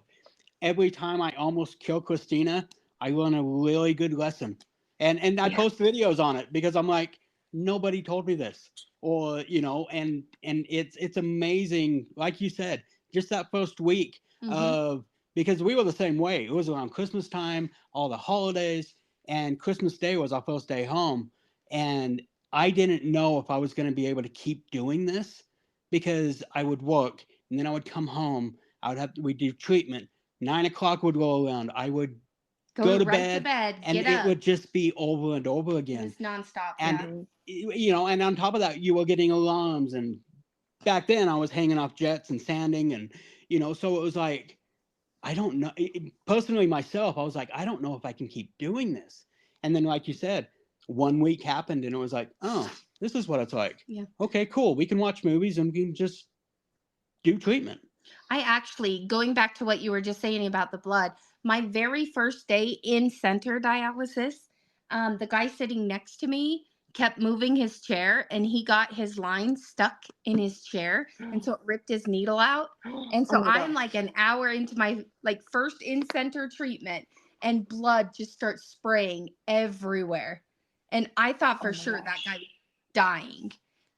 every time I almost kill Christina, I learn a really good lesson, and I Yeah. post videos on it because I'm like, nobody told me this, or and it's amazing, like you said, just that first week Mm-hmm. of, because we were the same way. It was around Christmas time, all the holidays, and Christmas Day was our first day home, and I didn't know if I was going to be able to keep doing this because I would work and then I would come home. We'd do treatment. 9 o'clock would roll around. I would go Go to right to bed, bed. and Get it up. would just be over and over It again. was nonstop. And Yeah. Hmm. and on top of that, you were getting alarms. And back then, I was hanging off jets and sanding, and so it was like, I don't know. Personally, myself, I was like, I don't know if I can keep doing this. And then, like you said, 1 week happened, and it was like, oh, this is what it's like. Yeah. Okay, cool. We can watch movies and we can just do treatment. I actually, going back to what you were just saying about the blood, my very first day in center dialysis, the guy sitting next to me kept moving his chair and he got his line stuck in his chair. And so it ripped his needle out. And Oh so my I'm like gosh. an hour into my like first in center treatment and blood just starts spraying everywhere. And I thought Oh for my sure that guy gosh. was dying.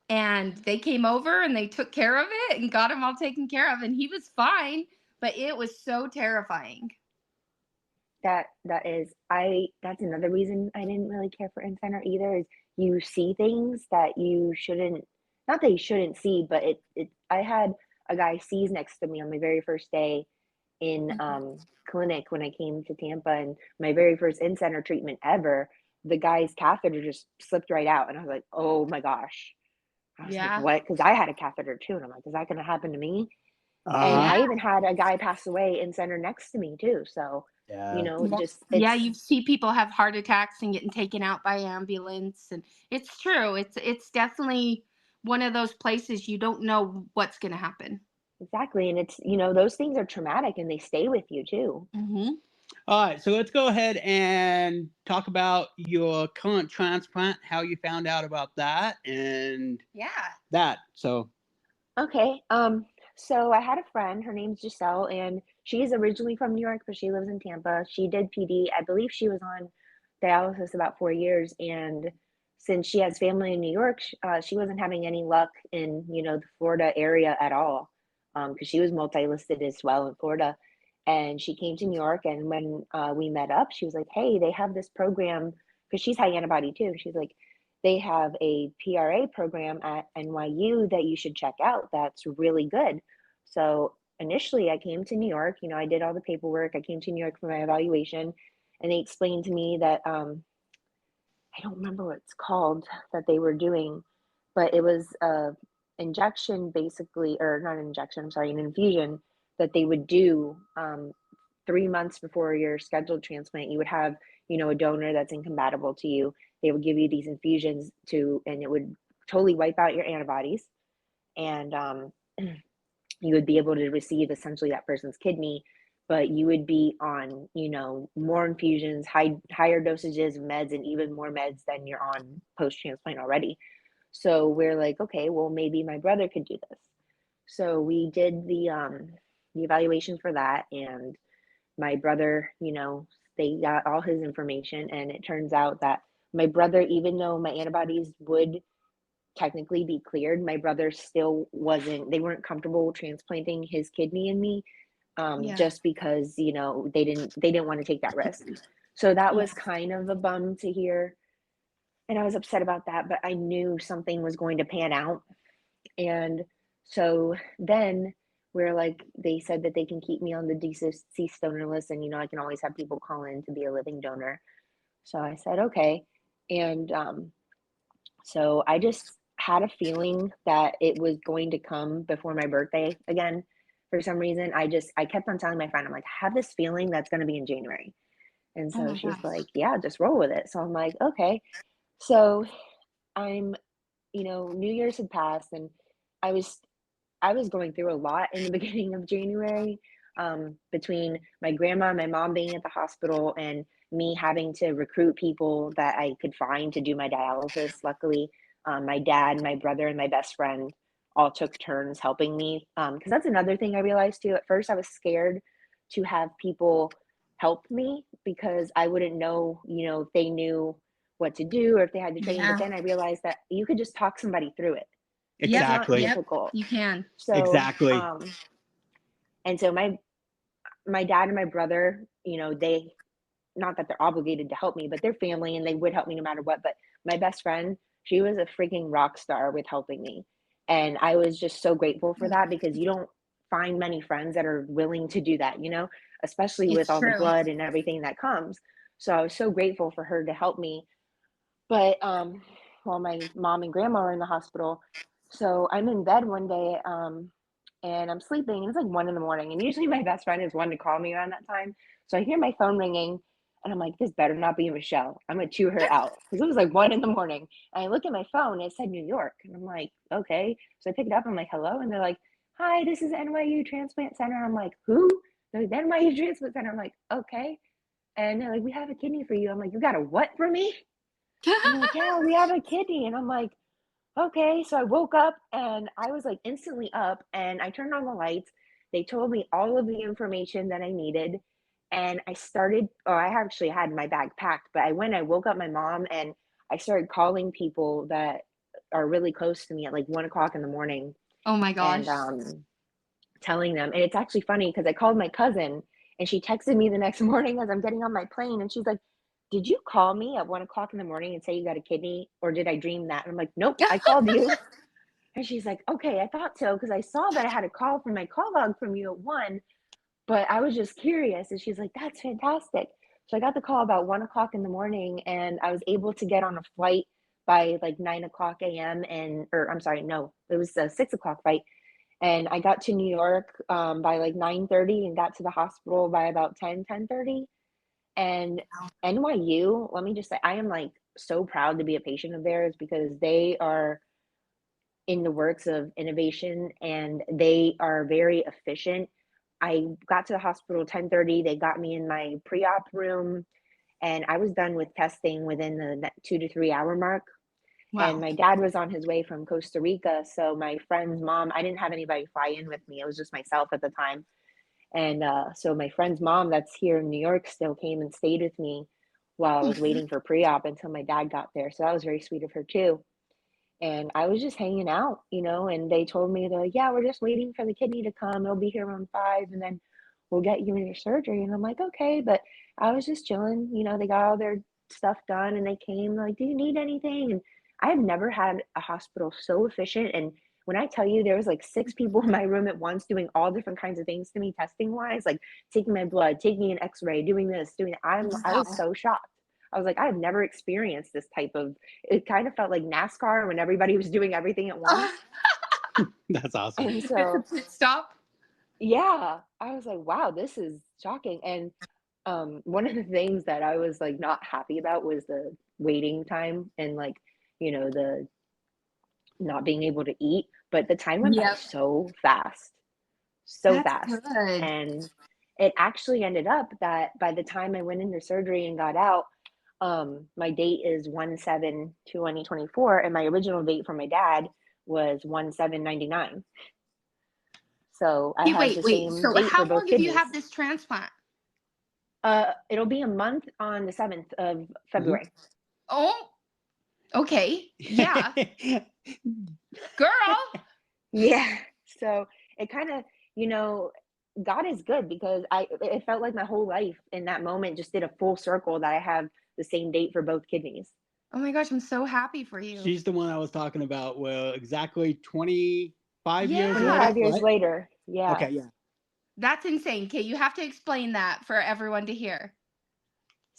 And they came over and they took care of it and got him all taken care of. And he was fine, but it was so terrifying. That's another reason I didn't really care for in-center either, is you see things that you shouldn't, not that you shouldn't see, but I had a guy seize next to me on my very first day in Mhm. clinic when I came to Tampa, and my very first in-center treatment ever, the guy's catheter just slipped right out and I was like, oh my gosh. I was like, Yeah. what? Because I had a catheter too, and I'm like, is that going to happen to me? And Uh-huh. I Yeah. even had a guy pass away in center next to me too. So, Yeah. just Yeah, it's you see people have heart attacks and getting taken out by ambulance, and it's true. It's definitely one of those places you don't know what's going to happen. exactly, and those things are traumatic and they stay with you too. Hmm. All right, so let's go ahead and talk about your current transplant, how you found out about that, and Yeah. that. So, Okay. So I had a friend, her name's Giselle, and she's originally from New York, but she lives in Tampa. She did PD. I believe she was on dialysis about 4 years, and since she has family in New York, she wasn't having any luck in, the Florida area at all. because she was multi-listed as well in Florida. And she came to New York, and when we met up, she was like, hey, they have this program, because she's high antibody too. She's like, they have a PRA program at NYU that you should check out. That's really good. So initially I came to New York, I did all the paperwork. I came to New York for my evaluation, and they explained to me that I don't remember what it's called that they were doing, but it was a injection basically, or not an injection, I'm sorry, an infusion that they would do 3 months before your scheduled transplant. You would have, a donor that's incompatible to you. They would give you these infusions and it would totally wipe out your antibodies. And you would be able to receive essentially that person's kidney, but you would be on, more infusions, higher dosages of meds, and even more meds than you're on post-transplant already. So we're like, okay, well, maybe my brother could do this. So we did the evaluation for that, and my brother, they got all his information, and it turns out that my brother, even though my antibodies would technically be cleared, my brother still they weren't comfortable transplanting his kidney in me, just because, they didn't want to take that risk. So that was kind of a bum to hear. And I was upset about that, but I knew something was going to pan out. And so then we're like, they said that they can keep me on the deceased donor list, and I can always have people call in to be a living donor. So I said, okay. And so I just had a feeling that it was going to come before my birthday again. For some reason, I kept on telling my friend, I'm like, I have this feeling that's going to be in January. And so she's like, yeah, just roll with it. So I'm like, okay. So I'm, New Year's had passed, and I was going through a lot in the beginning of January, between my grandma and my mom being at the hospital, and me having to recruit people that I could find to do my dialysis. Luckily, my dad, my brother, and my best friend all took turns helping me. Because that's another thing I realized too. At first, I was scared to have people help me because I wouldn't know, if they knew what to do or if they had the training. But then I realized that you could just talk somebody through it. Exactly. It's not difficult. You can. So exactly. And so my dad and my brother, they, not that they're obligated to help me, but they're family and they would help me no matter what. But my best friend, she was a freaking rock star with helping me. And I was just so grateful for that, because you don't find many friends that are willing to do that, especially with all the blood and everything that comes. So I was so grateful for her to help me. But while my mom and grandma were in the hospital, so I'm in bed one day, and I'm sleeping, and it's like 1 a.m. And usually my best friend is one to call me around that time. So I hear my phone ringing, and I'm like, this better not be Michelle. I'm gonna chew her out, because it was like 1 a.m. And I look at my phone, and it said New York, and I'm like, okay. So I pick it up. I'm like, hello, and they're like, hi, this is NYU Transplant Center. I'm like, who? They're like, NYU Transplant Center. I'm like, okay. And they're like, we have a kidney for you. I'm like, you got a what for me? And they're like, yeah, we have a kidney. And I'm like, okay. So I woke up, and I was like instantly up, and I turned on the lights. They told me all of the information that I needed. And I actually had my bag packed, but I woke up my mom, and I started calling people that are really close to me at like 1 a.m. Oh my gosh. And telling them. And it's actually funny because I called my cousin, and she texted me the next morning as I'm getting on my plane, and she's like, did you call me at 1 a.m. and say you got a kidney, or did I dream that? And I'm like, nope, I called you. And she's like, okay, I thought so, because I saw that I had a call from my call log from you at 1, but I was just curious. And she's like, that's fantastic. So I got the call about 1 a.m, and I was able to get on a flight by like 9 a.m. or I'm sorry, no, it was a 6 o'clock flight. And I got to New York by like 9:30 and got to the hospital by about 10:30. And NYU, let me just say, I am like so proud to be a patient of theirs, because they are in the works of innovation, and they are very efficient. I got to the hospital 10:30. They got me in my pre-op room, and I was done with testing within the 2 to 3 hour mark. Wow. And my dad was on his way from Costa Rica. So my friend's mom, I didn't have anybody fly in with me. It was just myself at the time. And so my friend's mom that's here in New York still came and stayed with me while I was waiting for pre-op until my dad got there. So that was very sweet of her too. And I was just hanging out, and they told me that, yeah, we're just waiting for the kidney to come. It'll be here around 5, and then we'll get you in your surgery. And I'm like, okay. But I was just chilling. They got all their stuff done, and they came like, do you need anything? And I have never had a hospital so efficient. And when I tell you there was like 6 people in my room at once doing all different kinds of things to me, testing wise, like taking my blood, taking an x-ray, doing this, doing that. I was Wow. so shocked. I was like, I have never experienced this type of, it kind of felt like NASCAR when everybody was doing everything at once. That's awesome. And It's so, a pit stop. yeah, I was like, wow, this is shocking. And one of the things that I was like not happy about was the waiting time and like, the not being able to eat, but the time went by Yep. so fast. So That's fast. good. And it actually ended up that by the time I went into surgery and got out, my date is 1/7/2024, and my original date for my dad was 1/7/99. So I Hey, have the wait. same So date how for both long have you kidneys. had this transplant? It'll be a month on the 7th of February. Oh, okay. Yeah. Girl. Yeah. So it kind of, God is good because it felt like my whole life in that moment just did a full circle that I have the same date for both kidneys. Oh my gosh, I'm so happy for you. She's the one I was talking about. Well, exactly 25 years Yeah. later, 25 years right? later. Yeah. Okay, yeah. That's insane. Okay, you have to explain that for everyone to hear.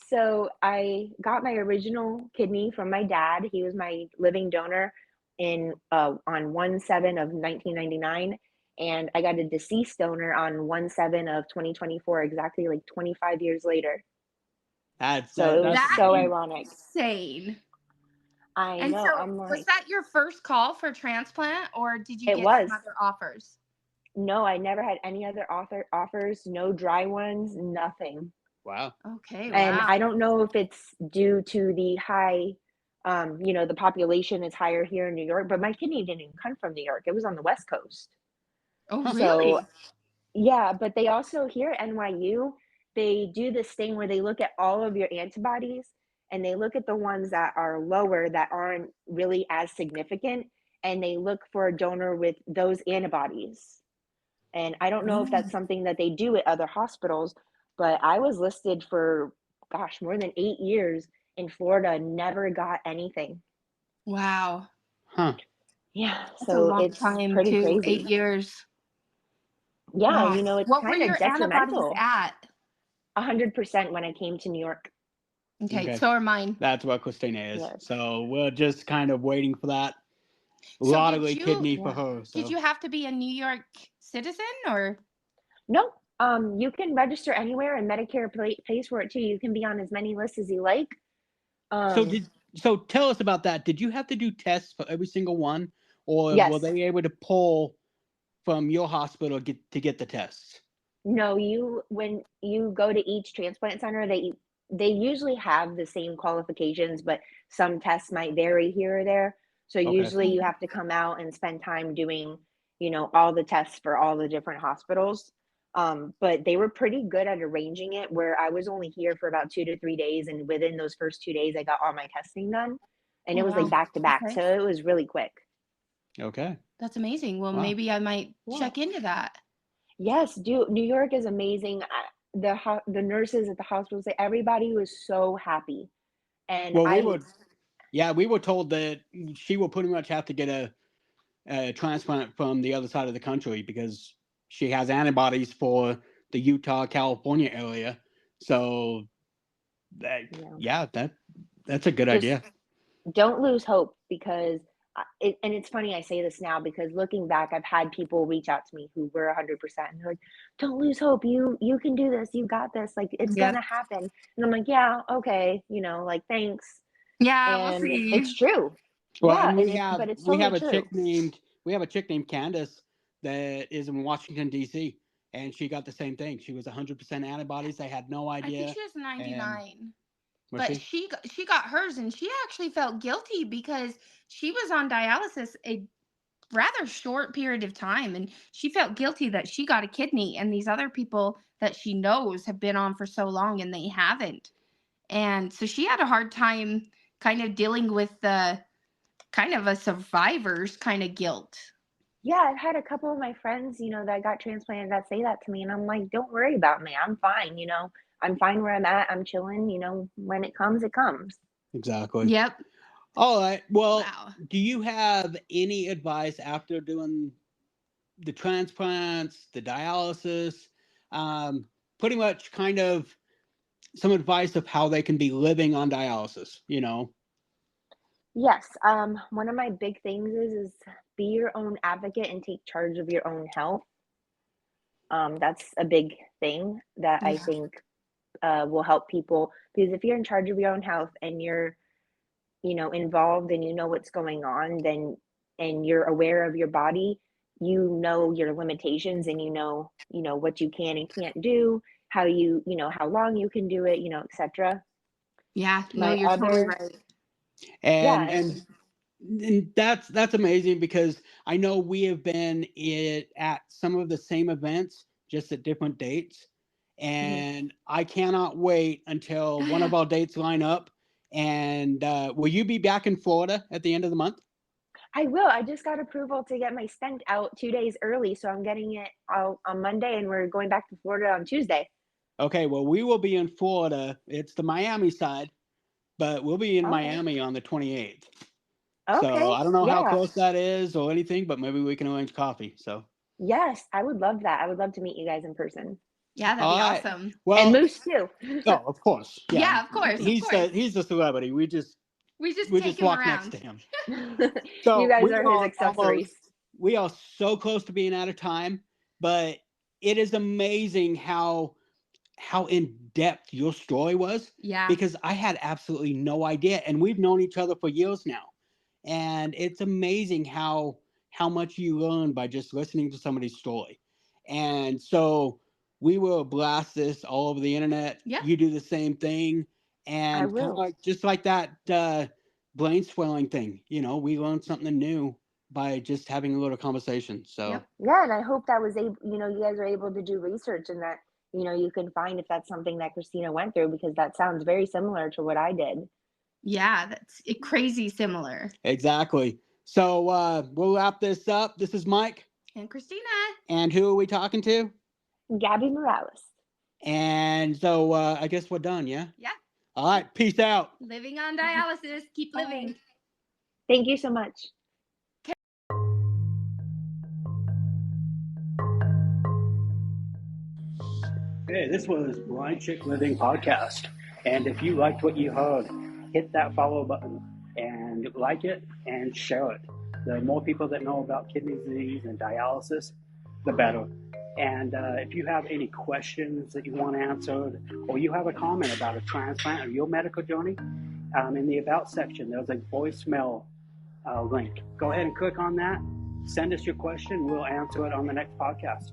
So I got my original kidney from my dad. He was my living donor on 1/7 of 1999, and I got a deceased donor on 1/7 of 2024, exactly like 25 years later. So it was That's so amazing. ironic. Insane. I And know. so, I'm was like, that your first call for transplant, or did you it get some was. other offers? No, I never had any other offers, no dry ones, nothing. Wow. Okay, And wow. I don't know if it's due to the high, the population is higher here in New York, but my kidney didn't even come from New York. It was on the West Coast. Oh, Huh. So, really? yeah, but they also here at NYU, they do this thing where they look at all of your antibodies and they look at the ones that are lower that aren't really as significant, and they look for a donor with those antibodies. And I don't know if that's Oh, something that they do at other hospitals, but I was listed for, gosh, more than 8 years in Florida, never got anything. wow. Huh. Yeah, That's a so long it's time pretty too. 8 crazy. years. Yeah, Wow. it's What were kind of your antibodies detrimental. at? 100% when I came to New York. Okay, Okay. so are mine. That's what Christina is. Yes. So we're just kind of waiting for that So lottery kidney for Yeah. her. did So you have to be a New York citizen or? No, you can register anywhere and Medicare pays for it too. You can be on as many lists as you like. so Um, did so tell us about that. Did you have to do tests for every single one, or were yes. they able to pull from your hospital to get the tests? No, when you go to each transplant center, they usually have the same qualifications, but some tests might vary here or there. So Okay. usually you have to come out and spend time doing, all the tests for all the different hospitals. But they were pretty good at arranging it where I was only here for about 2 to 3 days, and within those first 2 days, I got all my testing done, and Oh, it was like wow. back to back, Okay. so it was really quick. Okay. That's amazing. Well, Wow. maybe I might Yeah. check into that. Yes, New York is amazing. The nurses at the hospital say everybody was so happy, and Well, we were told that she will pretty much have to get a transplant from the other side of the country because she has antibodies for the Utah, California area. So yeah, that's a good just idea. don't lose hope because and it's funny I say this now because looking back, I've had people reach out to me who were 100%, and they're like, "Don't lose hope. You can do this. You got this. Like it's Yep. gonna happen." And I'm like, "Yeah, okay, like thanks." Yeah, we'll And it's see. true. Well, Yeah, and and it's we totally have a true. chick named Candace that is in Washington D.C. and she got the same thing. She was 100% antibodies. They had no I think idea. she was And 99. was But she? she got hers, and she actually felt guilty because she was on dialysis a rather short period of time, and she felt guilty that she got a kidney and these other people that she knows have been on for so long and they haven't. And so she had a hard time kind of dealing with the kind of a survivor's kind of guilt. Yeah, I've had a couple of my friends, that got transplanted that say that to me, and I'm like, don't worry about me. I'm fine, I'm fine where I'm at. I'm chilling, when it comes, it comes. Exactly. Yep. All right. Well, Wow. do you have any advice after doing the transplants, the dialysis, pretty much kind of some advice of how they can be living on dialysis, Yes. One of my big things is be your own advocate and take charge of your own health. That's a big thing that I Yeah. think will help people, because if you're in charge of your own health and you're, involved and you know what's going on, then and you're aware of your body, you know your limitations, and you know what you can and can't do, how how long you can do it, etc. Yeah. No, My you're totally other right. and Yeah, and that's amazing because I know we have been at some of the same events, just at different dates, mhm. and I cannot wait until one of our dates line up. And will you be back in Florida at the end of the month? I will. I just got approval to get my stent out 2 days early, so I'm getting it out on Monday, and we're going back to Florida on Tuesday. Okay, well, we will be in Florida. It's the Miami side, but we'll be in Okay. Miami on the 28th. So Okay. I don't know how Yeah. close that is or anything, but maybe we can arrange coffee. So, Yes, I would love that. I would love to meet you guys in person. Yeah, that'd all be right. awesome. And Well, Moose too. oh, of course, yeah. Yeah, of course, of He's course. the celebrity. We just We just take him walk next around. to him. You So guys are his accessories. we are so close to being out of time, but it is amazing how in depth your story was, Yeah. because I had absolutely no idea, and we've known each other for years now, and it's amazing how much you learn by just listening to somebody's story. And so we will blast this all over the internet. Yeah. You do the same thing, I and kind of will. just like that brain swelling thing. We learned something new by just having a little conversation. So. Yep. Yeah, and I hope that was able, you guys are able to do research, and that, you can find if that's something that Christina went through, because that sounds very similar to what I did. Yeah, that's crazy similar. Exactly. So we'll wrap this up. This is Mike. And Christina. And who are we talking to? Gabi Morales. And so I guess we're done, yeah? Yeah. All right. Peace out. Living on dialysis. Keep living. Thank you so much. Hey, this was Blind Chick Living Podcast. And if you liked what you heard, hit that follow button and like it and share it. The more people that know about kidney disease and dialysis, the better. And if you have any questions that you want answered, or you have a comment about a transplant or your medical journey, in the About section, there's a voicemail link. Go ahead and click on that. Send us your question. We'll answer it on the next podcast.